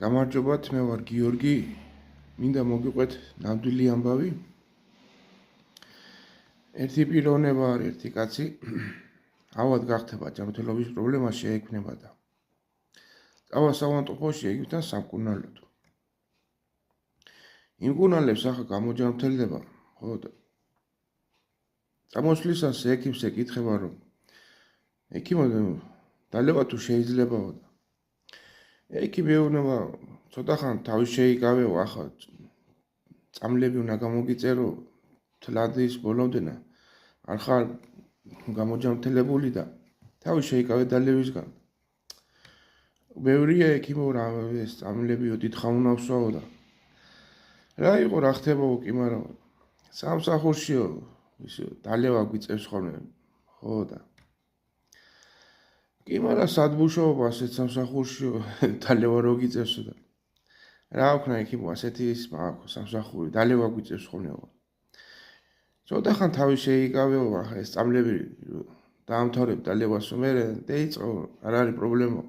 გამარჯობათ, მე ვარ გიორგი. მინდა მოგიყვეთ ნამდვილი ამბავი. ერთი პიროვნება არის, ერთი კაცი ავად გახდება ჯანმრთელობის პრობლემა შეექმნება და წავა საავადმყოფოში ექიმთან სამკურნალოდ. იმ კურნალებს ახლა გამოჯანმრთელდება, ხო და წამოსვლისას ექიმს ეკითხება, რომ ექიმო, დალევა თუ შეიძლებაო და ექიმი ეუბნება, ცოტა ხან თავის შეიკავეო, ახლა წამლები უნდა გამოგიწერო თლადის ბოლომდე, არ ხარ გამოჯანმრთელებული და თავის შეიკავე დალევისგან. ბევრია ექიმო, რა ეს წამლებიო დიდხან უნავსოო და რა იყო, რა ხდებაო კი, მაგრამ სამსახურშიო ისე დალევა გვიწევს ხოლმე, ხო და კი, მაგრამ სადმუშაობა ასეთ სამსახურშიო დალევა რო გიწევსო და რა ვქნა ექიმო, ასეთი ის მაქვს სამსახური, დალევა გვიწევს ხოლმე. ცოტა ხან თავის შეიკავეო, ახლა ეს წამლები დაამთავრებ დალევასო, მე დაიწყო, არ არის პრობლემა.